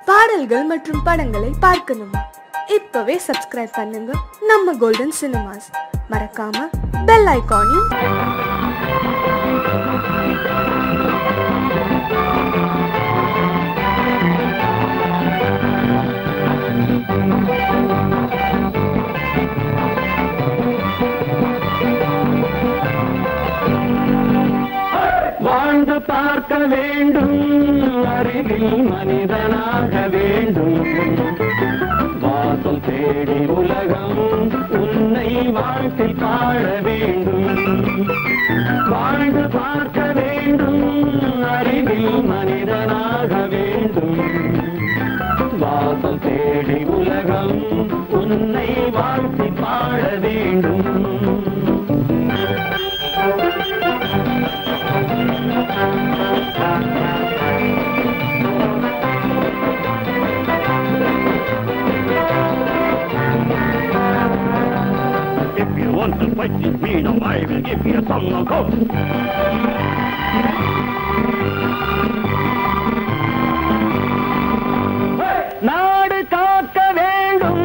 பாடல்கள் மற்றும் படங்களை பார்க்கணுமா? இப்பவே சப்ஸ்கிரைப் பண்ணுங்க நம்ம கோல்டன் சினிமாஸ். மறக்காம பெல் ஐகானையும் வாழ்ந்து பார்க்க வேண்டும், அறிவில் மனிதனாக வேண்டும், வாசல் தேடி உலகம் உன்னை வாழ்த்தி பாட வேண்டும். வாழ்ந்து பார்க்க வேண்டும், அறிவில் மனிதனாக வேண்டும், வாசல் தேடி உலகம் உன்னை வாழ்த்தி பாட வேண்டும். If you want to fight with me now, I will give you a song of hope. நாடு காக்க வேண்டும்,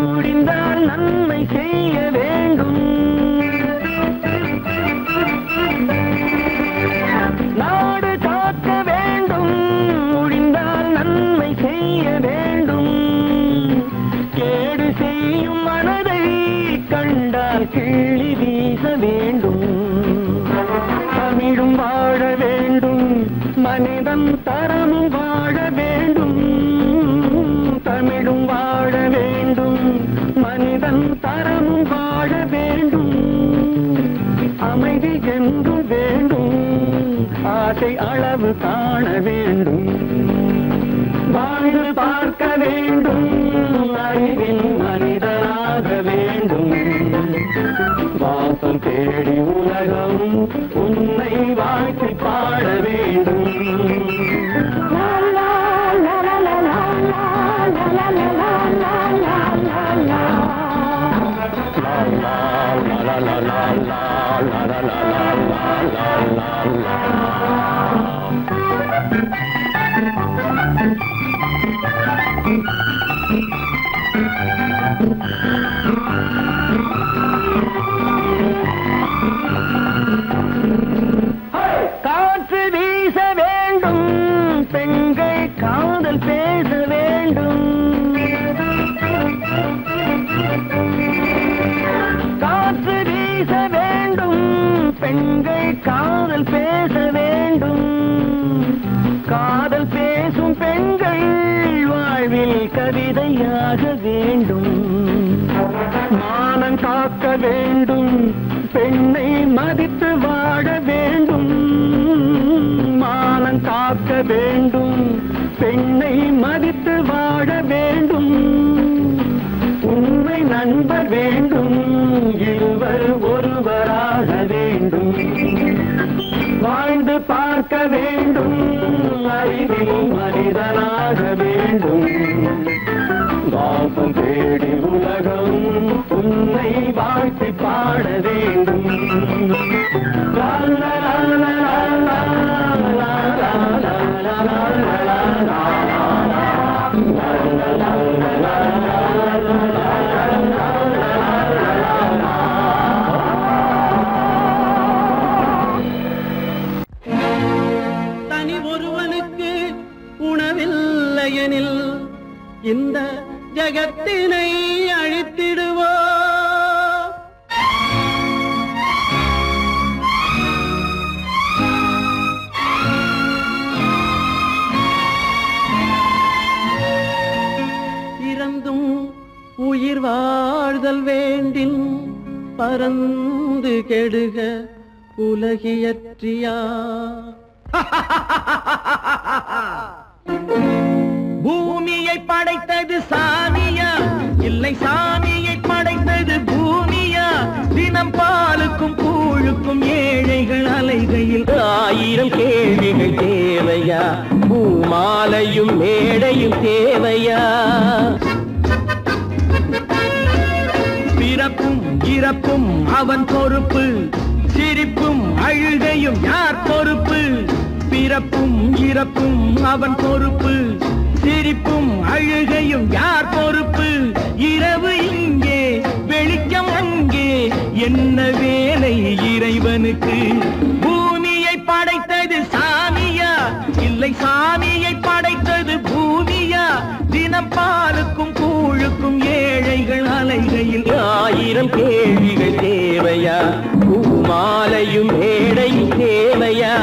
முடிந்தால் நன்மை செய்ய வேண்டும். நாடு காக்க வேண்டும், முடிந்தால் நன்மை செய்ய வேண்டும். கேடு செய்யும் மனதை கண்டால் கிள்ளி வீச வேண்டும். தமிழும் வாழ வேண்டும், மனிதன் தரமும் வாழ வேண்டும். தமிழும் வாழ வேண்டும், மனிதன் தரமும் வாழ வேண்டும். அமைதி என்றும் வேண்டும், ஆசை அளவு காண வேண்டும். வாழ்ந்து பார்க்க வேண்டும், அறிவின் மனிதனாக வேண்டும். வாசம் தேடி உலகம் உன்னை வாழ்த்தி பாட வேண்டும். காற்று வீச வேண்டும், பெண்கள் காதல் பேச வேண்டும். காற்று வீச வேண்டும், பெண்கள் காதல் பேச வேண்டும். காதல் பேசும் பெண்கள் வாழ்வில் கவிதையாக வேண்டும். மானம் காக்க வேண்டும், பெண்ணை மதித்து வாழ வேண்டும். மானம் காக்க வேண்டும், பெண்ணை மதித்து வாழ வேண்டும். உண்மை நண்பர் வேண்டும், இருவர் ஒருவராக வேண்டும். வாழ்ந்து பார்க்க வேண்டும், அறிவில் மனிதனாக வேண்டும். வாசம் தேடி உலகம் உன்னை வாழ்த்தி பாட வேண்டும். லா லா லா லா லா லா லா லா லா லா. தனி ஒருவனுக்கு உணவில்லையெனில் இந்த ஜகத்தினை அழித்திடுவோ. இறந்தும் உயிர் வாழ்தல் வேண்டின் பறந்து கெடுக உலகியற்றியா. பூமியை படைத்தது சாமியா, இல்லை சாமியை படைத்தது பூமியா. தினம் பாலுக்கும் கூழுக்கும் ஏழைகள் அலைகையில் 1000 கேள்விகள் தேவையா. பூமாலையும் மேடையும் தேவையா. பிறப்பும் இறப்பும் அவன் பொறுப்பு, சிரிப்பும் அழுகையும் யார் பொறுப்பு. பிறப்பும் இறப்பும் அவன் பொறுப்பு, சிரிப்பும் இருக்கு. பூமியை படைத்தது சாமியா இல்லை சாமியை படைத்தது பூமியா? தினம் பாலுக்கும் கூழுக்கும் ஏழைகள் அலைகையில் 1000 கேள்விகள் தேவையா? பூமாலையும் மேடையும் தேவையா?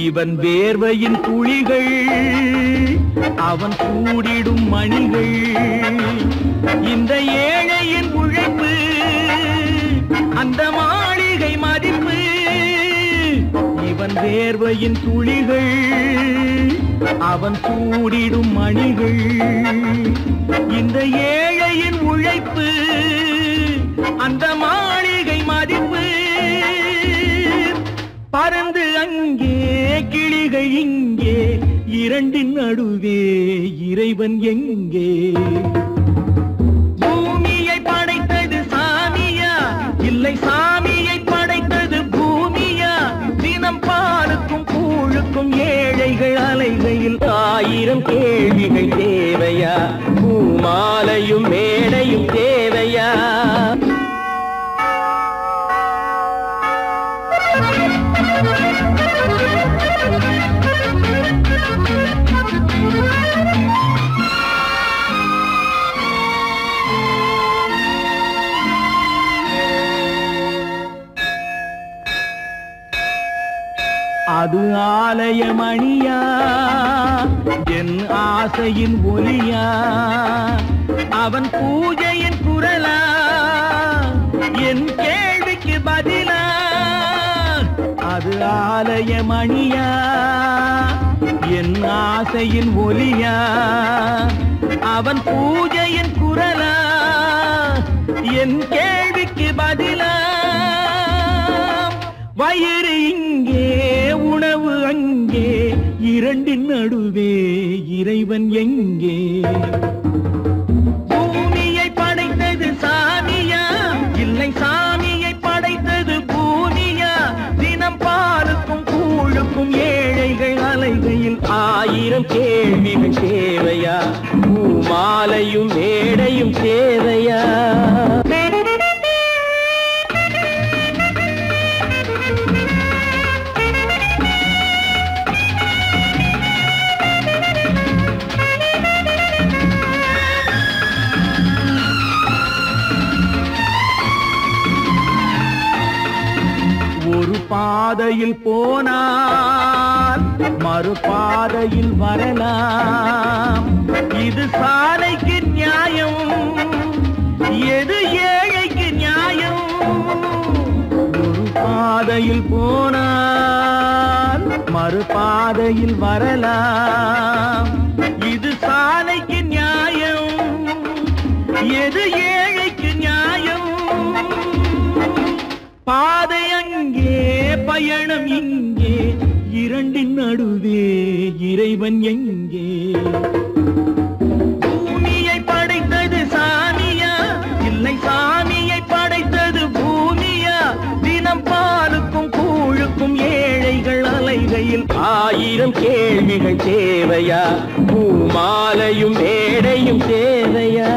இவன் வேர்வையின் துளிகள் அவன் கூடிடும் மணிகள். இந்த ஏழையின் உழைப்பு அந்த மாளிகை மதிப்பு. இவன் வேர்வையின் துளிகள் அவன் கூடிடும் மணிகள். இந்த ஏழையின் உழைப்பு அந்த மாளிகை மதிப்பு. பறந்து அங்கே கிளிகள் இங்கே இரண்டின் நடுவே இறைவன் எங்கே? பூமியை படைத்தது சாமியா இல்லை சாமியை படைத்தது பூமியா? தினம் பாலுக்கும் கூழுக்கும் ஏழைகள் அலைகையில் 1000 கேள்விகள் தேவையா? பூமாலையும் மேடையும் தேவையா? அது ஆலயமணியா என் ஆசையின் ஒலியா? அவன் பூஜையின் குரலா என் கேள்விக்கு பதிலா? அது ஆலயமணியா என் ஆசையின் ஒலியா? அவன் பூஜையின் குரலா என் கேள்விக்கு பதிலா? வயிறு இங்கே உணவு அங்கே இரண்டின் நடுவே இறைவன் எங்கே? பூமியை படைத்தது சாமியா இல்லை சாமியை படைத்தது பூமியா? தினம் பாலுக்கும் கூழுக்கும் ஏழைகள் அலைகையில் 1000 கேள்விகள் தேவையா? பூமாலையும் மேடையும் தேவையா? ஒரு பாதையில் போனால் மறுபாதையில் வரலாம். இது சாலைக்கு நியாயம், எது ஏழைக்கு நியாயம்? ஒரு பாதையில் போனால் மறுபாதையில் வரலாம். இது சாலைக்கு நியாயம், எது ஏழைக்கு நியாயம்? பாதை அங்கே பயணம் இங்கே இரண்டின் நடுவே இறைவன் எங்கே? பூமியை படைத்தது சாமியா இல்லை சாமியை படைத்தது பூமியா? தினம் பாலுக்கும் கூழுக்கும் ஏழைகள் அலைகையில் 1000 கேள்விகள் தேவையா? பூமாலையும் மேடையும் தேவையா?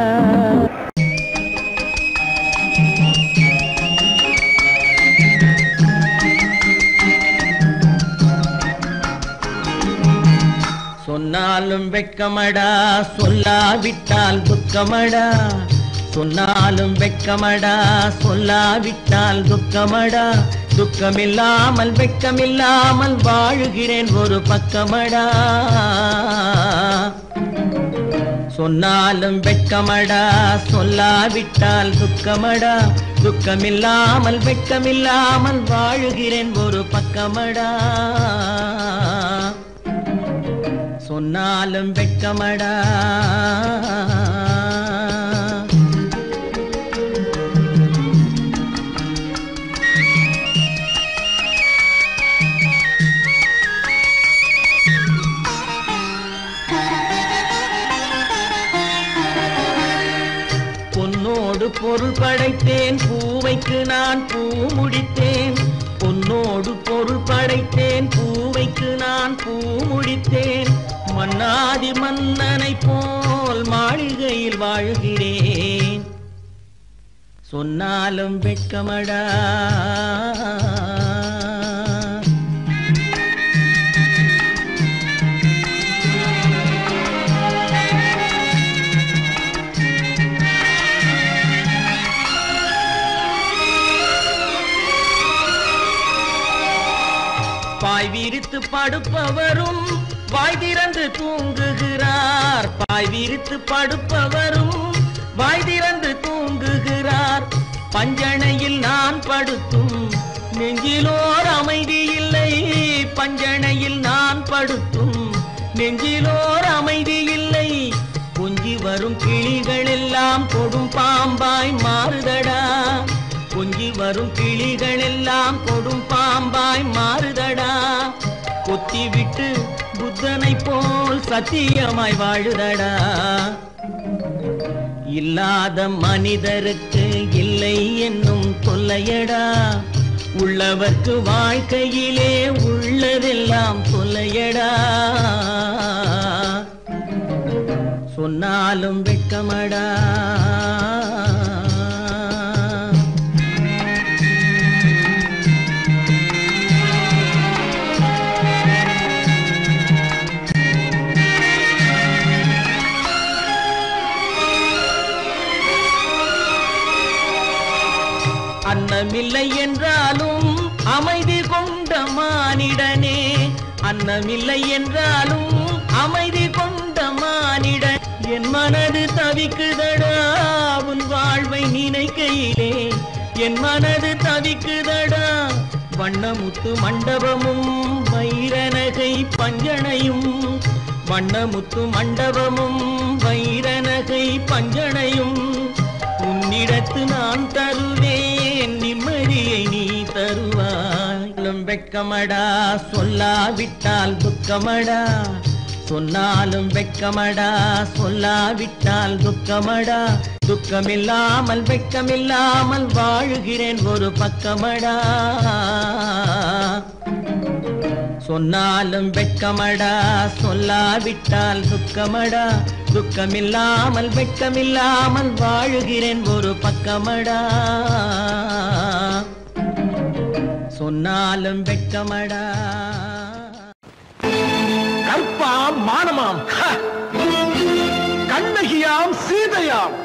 சொன்னாலும் வெட்கமடா சொல்லாவிட்டால் துக்கமடா. சொன்னாலும் வெட்கமடா சொல்லாவிட்டால் துக்கமடா. துக்கமில்லாமல் வெட்கமில்லாமல் வாழுகிறேன் ஒரு பக்கமடா. சொன்னாலும் வெட்கமடா சொல்லாவிட்டால் துக்கமடா. துக்கமில்லாமல் வெட்கமில்லாமல் வாழுகிறேன் ஒரு பக்கமடா. சொன்னாலும் வெட்கமடா. பொன்னோடு பொருள் படைத்தேன், பூவைக்கு நான் பூ முடித்தேன். பொன்னோடு பொருள் படைத்தேன், பூவைக்கு நான் பூ முடித்தேன். மன்னாதி மன்னனை போல் மாளிகையில் வாழ்கிறேன், சொன்னாலும் வெட்கமடா. பாய் விரித்து படுப்பவரும் வாய் திறந்து தூங்குகிறார், பாய் விரித்து படுப்பவரும் வாய் திறந்து தூங்குகிறார். பஞ்சணையில் நான் படுத்தும் நெஞ்சிலோர் அமைதி இல்லை, பஞ்சணையில் நான் படுத்தும் நெஞ்சிலோர் அமைதி இல்லை. கொஞ்சி வரும் கிளிகள் எல்லாம் கொடும் பாம்பாய் மாறுதடா, கொஞ்சி வரும் கிளிகள் எல்லாம் கொடும் பாம்பாய் மாறுதடா. கொத்தி விட்டு புத்தனை போல் சத்தியமாய் வாழுதடா. இல்லாத மனிதருக்கு இல்லை என்னும் தொல்லையடா, உள்ளவர்க்கு வாழ்க்கையிலே உள்ளதெல்லாம் தொல்லையடா. சொன்னாலும் வெட்கமடா. அன்னமில்லை என்றாலும் அமைதி கொண்ட மானிடனே, அன்னமில்லை என்றாலும் அமைதி கொண்ட மானிடன். என் மனது தவிக்குதடா உன் வாழ்வை நினைக்கையிலே, என் மனது தவிக்குதடா. வண்ணமுத்து மண்டபமும் வைரநகை பஞ்சனையும், வண்ணமுத்து மண்டபமும் வைரநகை பஞ்சனையும். உன்னிடத்து நான் தருவேன், நிம்மதியை நீ தருவாய். வெட்கமடா சொல்லாவிட்டால் துக்கமடா, சொன்னாலும் வெட்கமடா சொல்லாவிட்டால் துக்கமடா. துக்கமில்லாமல் வெட்கமில்லாமல் வாழுகிறேன் ஒரு பக்கமடா, சொன்னாலும் வெட்கமடா சொல்லாவிட்டால் துக்கமடா. துக்கமில்லாமல் வெட்கமில்லாமல் வாழுகிறேன் ஒரு பக்கமடா, சொன்னாலும் வெட்கமடா. கற்பாம் மானமாம் கண்ணகியாம் சீதையாம்,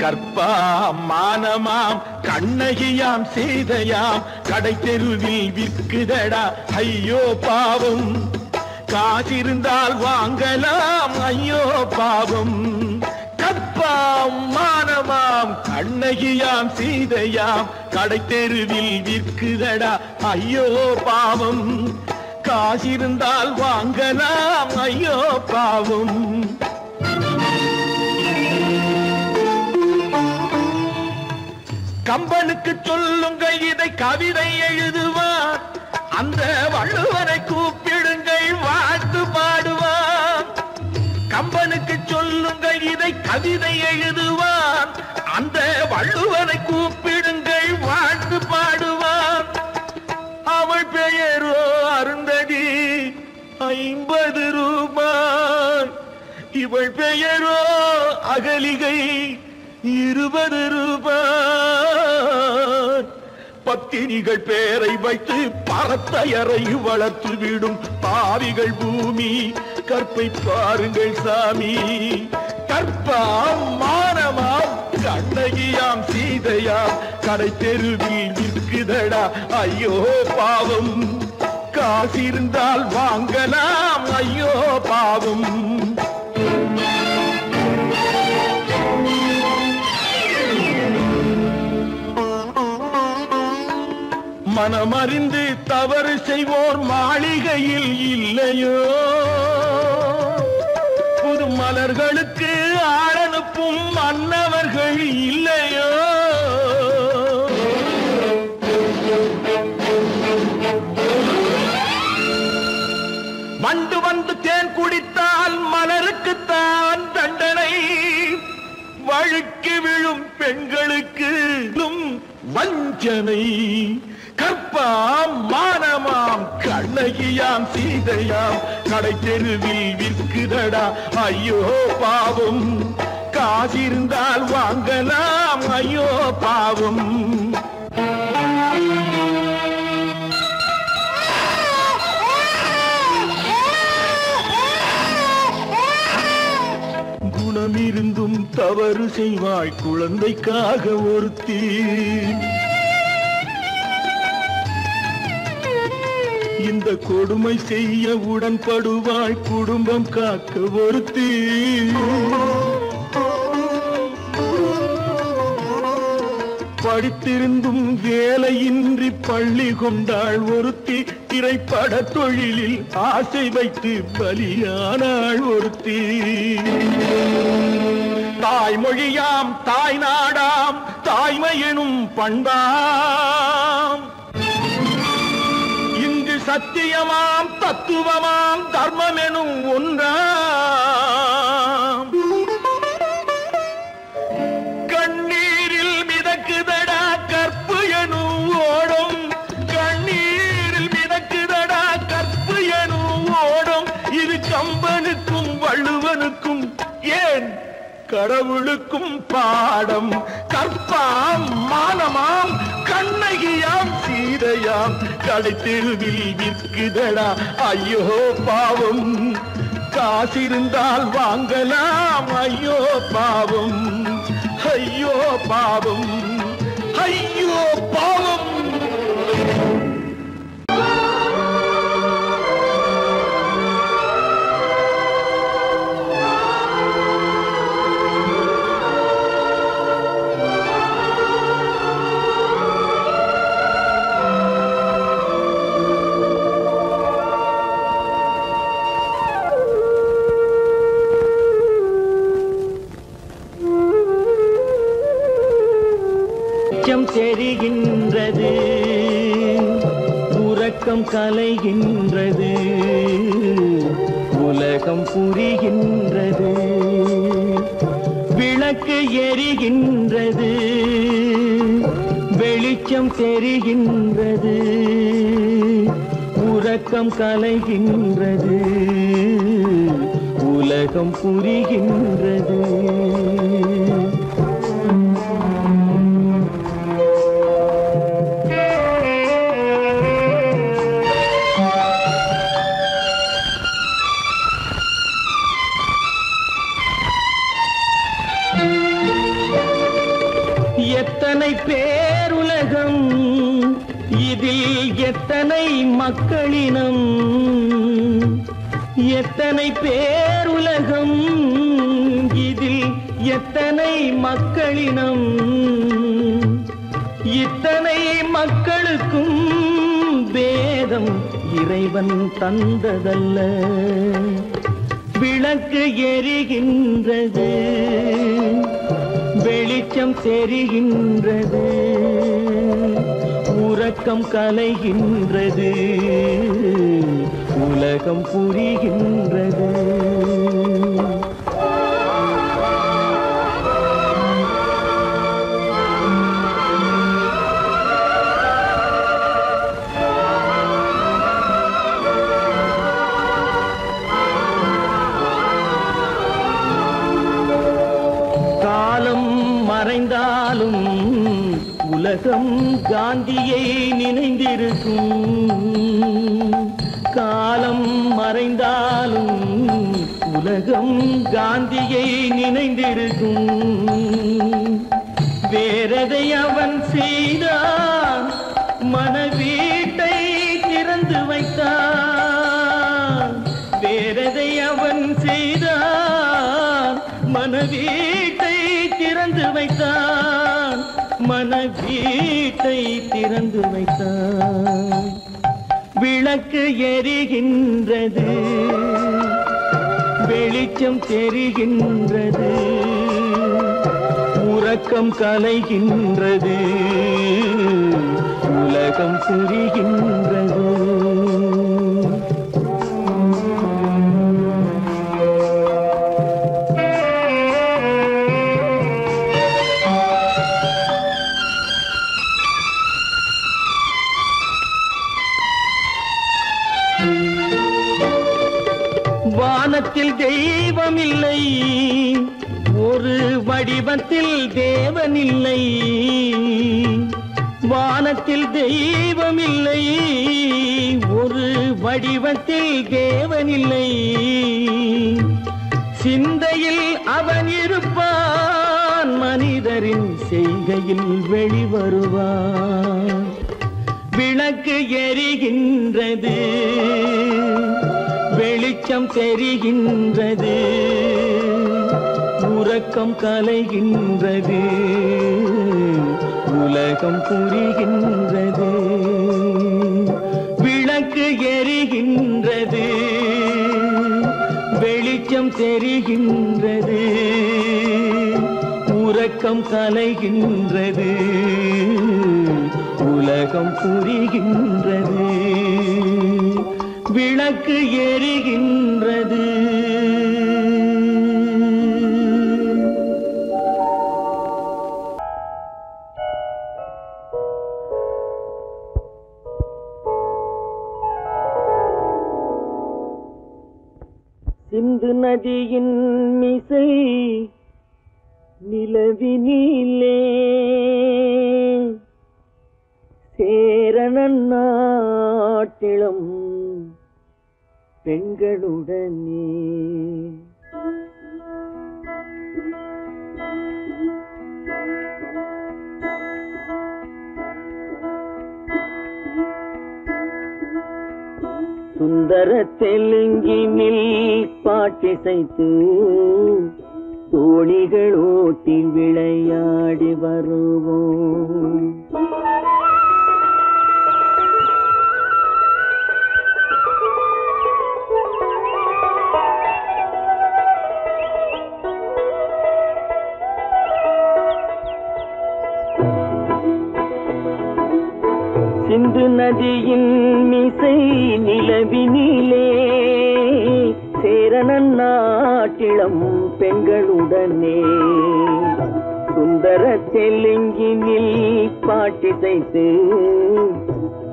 கற்பாம் மானமாம் கண்ணகியாம் சீதையாம். கடை தெருவில் விற்குதடா ஐயோ பாவம், காசிருந்தால் வாங்கலாம் ஐயோ பாவம். கற்பாம் மானமாம் கண்ணகியாம் சீதையாம். கடை தெருவில் விற்குதடா ஐயோ பாவம், காசிருந்தால் வாங்கலாம் ஐயோ பாவம். கம்பனுக்கு சொல்லுங்கள் இதை கவிதை எழுதுவார், அந்த வள்ளுவரை கூப்பிடுங்கள் வாழ்த்து பாடுவார். கம்பனுக்கு சொல்லுங்கள் இதை கவிதை எழுதுவார், அந்த வள்ளுவரை கூப்பிடுங்கள் வாழ்த்து பாடுவார். அவள் பெயரோ அருந்ததி 50 ரூபாய், இவள் பெயரோ அகலிகை 20 ரூபாய். பத்தினிகள் பேரை வைத்து பரத்தையரை வளர்த்து விடும் பாவிகள் பூமி, கற்பை பாருங்கள் சாமி. கற்பாம் மானமாம் கண்ணகியாம் சீதையாம். கடை தெருவில் விற்குதடா ஐயோ பாவம், காசிருந்தால் வாங்கலாம் ஐயோ பாவம். மனமறிந்து தவறு செய்வோர் மாளிகையில் இல்லையோ, புது மலர்களுக்கு ஆளனுப்பும் மன்னவர்கள் இல்லையோ. வண்டு வந்து தேன் குடித்தால் மலருக்குத்தான் தண்டனை, வழுக்கி விழும் பெண்களுக்கு வஞ்சனை கற்பாம் மானமாம் கண்ணகியாம் சீதையாம் கடை தெருவில் விற்குதடா ஐயோ பாவம் காசிருந்தால் வாங்கலாம் ஐயோ பாவம் குணமிருந்தும் தவறு செய்வாய் குழந்தைக்காக ஒருத்தி இந்த கொடுமை செய்ய உடன்படுவாய் குடும்பம் காக்க ஒருத்தி படித்திருந்தும் வேலையின்றி பள்ளி கொண்டாள் ஒருத்தி திரைப்பட தொழிலில் ஆசை வைத்து பலியானாள் ஒருத்தி தாய்மொழியாம் தாய் நாடாம் தாய்மை எனும் பண்பாம் இங்கு சத்தியமாம் தத்துவமாம் தர்மம் எனும் ஒன்றாம் கண்ணீரில் மிதக்குதடா கற்பு எனும் ஓடும் கண்ணீரில் மிதக்குதடா கற்பு எனும் ஓடும் இது கம்பனுக்கும் வள்ளுவனுக்கும் ஏன் கடவுளுக்கும் பாடம் கற்பாம் மானமாம் கண்ணகியாம் சீதையாம் கடை தெருவில் விற்குதடா ஐயோ பாவம் காசிருந்தால் வாங்கலாம் ஐயோ பாவம் ஐயோ பாவம் ஐயோ பாவம் தெரிகின்றது உறக்கம் கலைகின்றது உலகம் புரிகின்றது விளக்கு எரிகின்றது வெளிச்சம் தெரிகின்றது உறக்கம் கலைகின்றது உலகம் புரிகின்றது எத்தனை பேருலகம் இதில் எத்தனை மக்களினம் எத்தனை பேருலகம் இதில் எத்தனை மக்களினம் இத்தனை மக்களுக்கும் வேதம் இறைவன் தந்ததல்ல விளக்கு எரிகின்றது வெளிச்சம் தெரிகின்றது உறக்கம் கலைகின்றது உலகம் புரிகின்றது மறைந்தாலும் உலகம் காந்தியை நினைந்திருக்கும் காலம் மறைந்தாலும் உலகம் காந்தியை நினைந்திருக்கும் வேறதை அவன் செய்தான் மனவீட்டை திறந்து வைத்தான் வேறதை அவன் செய்தான் மனவீட்டை திறந்து வைத்தான் மனவீட்டை திறந்து வைத்தான் விளக்கு எரிகின்றது வெளிச்சம் தெரிகின்றது உறக்கம் கலைகின்றது உலகம் புரிகின்றது வடிவத்தில் தேவனில்லை, வானத்தில் தெய்வமில்லை. ஒரு வடிவத்தில் தேவனில்லை, சிந்தையில் அவன் இருப்பான், மனிதரின் செய்கையில் வெளிவருவான். விளக்கு எரிகின்றது, வெளிச்சம் தெரிகின்றது, உறக்கம் கலைகின்றது, உலகம் புரிகின்றது. விளக்கு எரிகின்றது, வெளிச்சம் தெரிகின்றது, உறக்கம் கலைகின்றது, உலகம் புரிகின்றது. விளக்கு எரிகின்றது. சிந்து நதியின் மிசை நிலவினிலே சேரணன் நாட்டிளம் பெண்களுடனே சுந்தர தெலுங்கினில் பாட்டிசைத்து தோணிகள் ஓட்டி விளையாடி வருவோம். சிந்து நதியின் மிசை நிலவினிலே சேரணன் நாட்டிளம் பெண்களுடனே சுந்தர தெலுங்கினில் பாட்டிசைத்து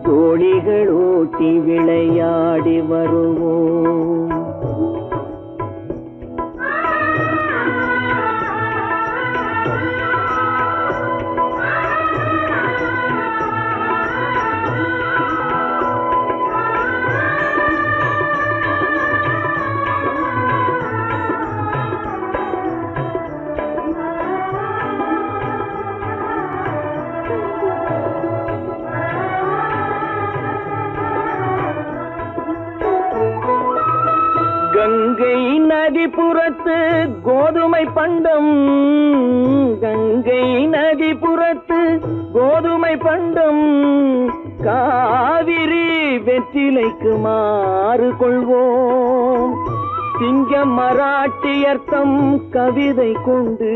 தோணிகள் ஓட்டி விளையாடி வருவோம். கங்கை நதிபுறத்து கோதுமை பண்டம், கங்கை நதிபுறத்து கோதுமை பண்டம், காவிரி வெற்றிலைக்கு மாறு கொள்வோம். சிங்கம் மராட்டியர்த்தம் கவிதை கொண்டு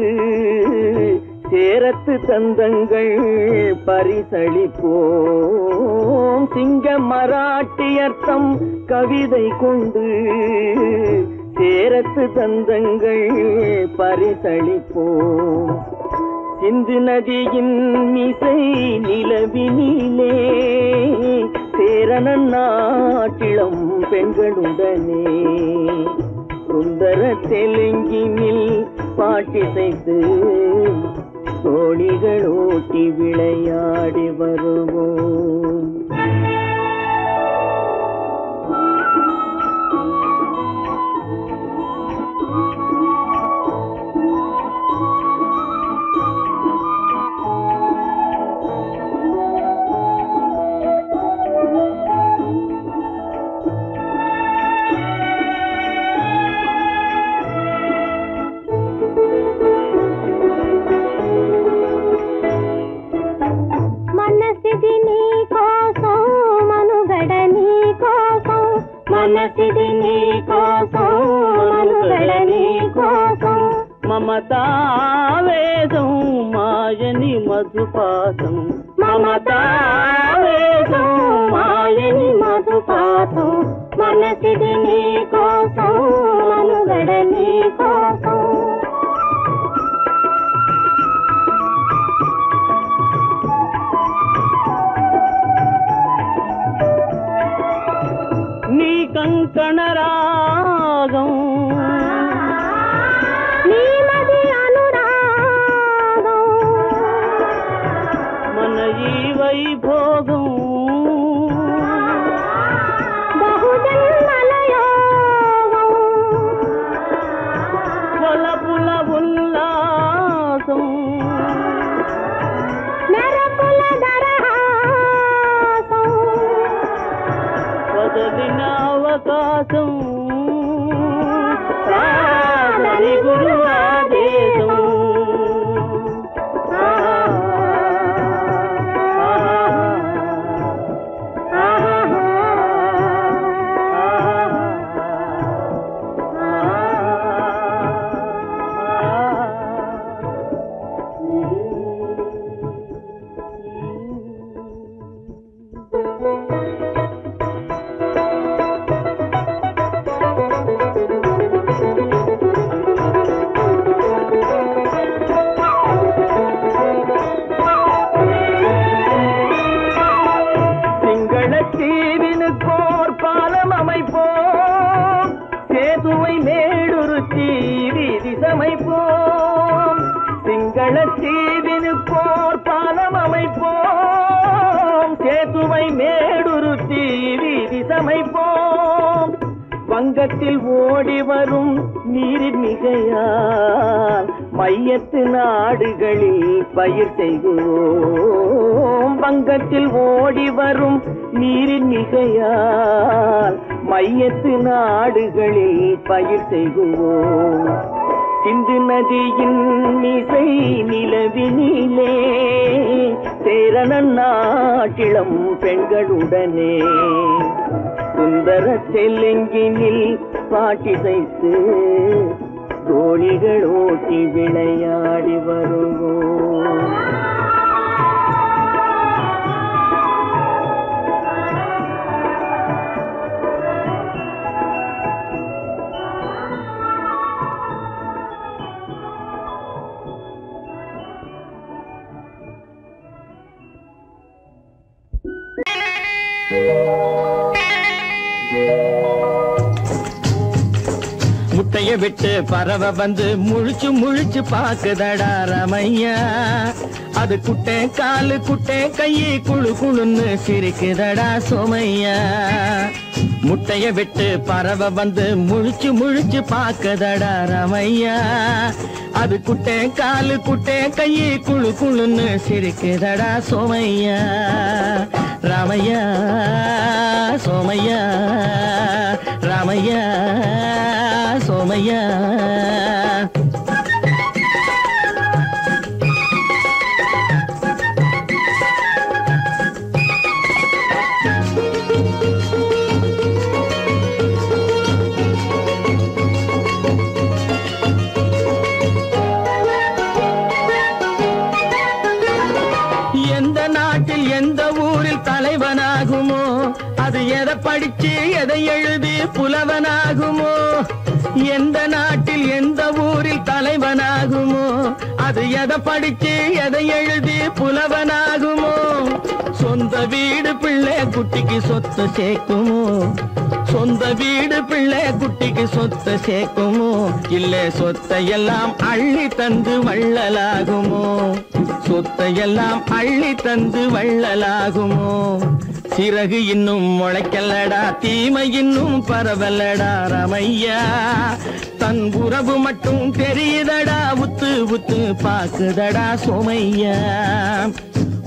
சேரத்து தந்தங்கள் பரிசளிப்போம். சிங்கம் மராட்டியர்த்தம் கவிதை கொண்டு சேரத்து தந்தங்கள் பரிசளிப்போம். சிந்து நதியின் மிசை நிலவினிலே சேரணன் நாட்டிளம் பெண்களுடனே சுந்தர தெலுங்கினில் பாட்டிசைத்து தோணிகள் ஓட்டி விளையாடி வருவோம். మనసిది నీ కోసం మనుగడ నీ కోసం మమతావేదం మాయని మధుపాసం మమతావేదం మాయని మధుపాసం మనసిది నీ కోసం మనుగడ నీ కోసం కంకణ రాగం నీ మది అనురాగం வாசம் சரி குரு ஆதேசம் சிங்களத்தீவினுக்கோர் பாலம் அமைப்போம் சேதுவை மேடுருத்தி வீதி சமைப்போம் வங்கத்தில் ஓடி வரும் நீரின் மிகையால் மையத்து நாடுகளில் பயிர் செய்வோம் வங்கத்தில் ஓடி வரும் நீரின் மிகையால் மையத்து நாடுகளில் பயிர் செய்வோம் சிந்து நதியின் மிசை நிலவினிலே சேரணன் நாட்டிளம் பெண்களுடனே சுந்தர தெலுங்கினில் பாட்டிசைத்து தோழிகள் ஓட்டி விளையாடி வருவோம் முட்டைய விட்டு பறவை வந்து முழிச்சு முழிச்சு பாக்குதடா ரமையா அது குட்டை காலு குட்டை கையை குழு குழுன்னு சிரிக்குதடா சோமையா முட்டைய விட்டு பறவை வந்து முழிச்சு முழிச்சு பாக்குதடா ரமையா அது குட்டை காலு குட்டை கையை குழு குழுன்னு சிரிக்குதடா சோமையா ராமையா சோமையா ராமையா சோமையா எந்த நாட்டில் எந்த ஊரில் தலைவனாகுமோ அது எதை படிச்சு எதை எழுதி புலவனாகுமோ எந்த நாட்டில் எந்த ஊரில் தலைவனாகுமோ அது எதை படிச்சு எதை எழுதி புலவனாகுமோ சொந்த வீடு பிள்ளை குட்டிக்கு சொத்து சேர்க்குமோ சொந்த வீடு பிள்ளை குட்டிக்கு சொத்து சேர்க்குமோ இல்ல சொத்தையெல்லாம் அள்ளி தந்து வள்ளலாகுமோ சொத்தையெல்லாம் அள்ளி தந்து வள்ளலாகுமோ சிறகு இன்னும் முளைக்கல்லடா தீமை இன்னும் பரவல்லடா ரமையா தன் உறவு மட்டும் தெரியுதடா உத்து உத்து பாக்குதடா சோமையா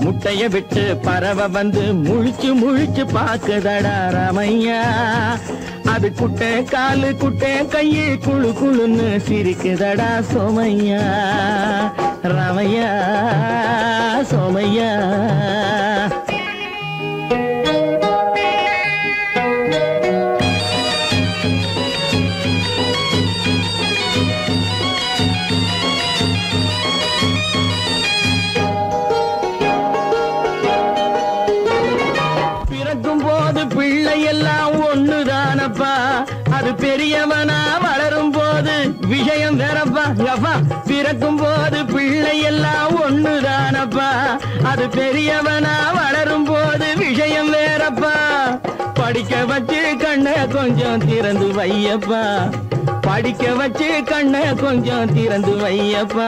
முட்டைய விட்டு பறவை வந்து முழிச்சு முழிச்சு பாக்குதடா ரமையா அது குட்டை காலு குட்டை கையை குழு குழுன்னு சிரிக்குதடா சோமையா ரமையா சோமையா பிள்ளையெல்லாம் ஒண்ணுதானப்பா அது பெரியவனா வளரும் போது விஷயம் வேறப்பா அப்பா பிறக்கும் போது பிள்ளையெல்லாம் ஒண்ணுதானப்பா அது பெரியவனா வளரும் போது விஷயம் வேறப்பா படிக்க வச்சு கண்ணை கொஞ்சம் திறந்து வையப்பா படிக்க வச்சு கண்ணை கொஞ்சம் திறந்து வையப்பா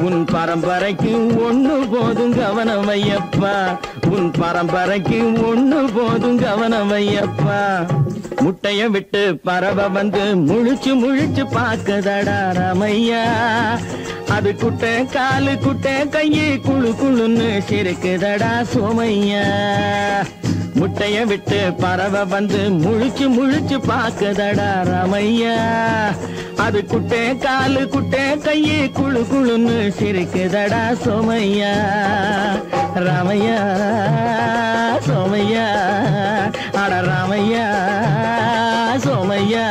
உன் பரம்பரைக்கு ஒண்ணு போதும் கவனம் வையப்பா உன் பரம்பரைக்கு ஒண்ணு போதும் கவனம் வையப்பா முட்டைய விட்டு பறவை வந்து முழிச்சு முழிச்சு பாக்குதடா ரமையா அது குட்டை காலு குட்டை கையை குழு குழுன்னு சிரிக்குதடா சோமையா முட்டைய விட்டு பறவை வந்து முழிச்சு முழிச்சு பாக்குதடா ராமையா. அது குட்டே காலு குட்டே கையு குழு குழுன்னு சிரிக்குதடா சோமையா. ராமையா சோமையா அட ராமையா சோமையா.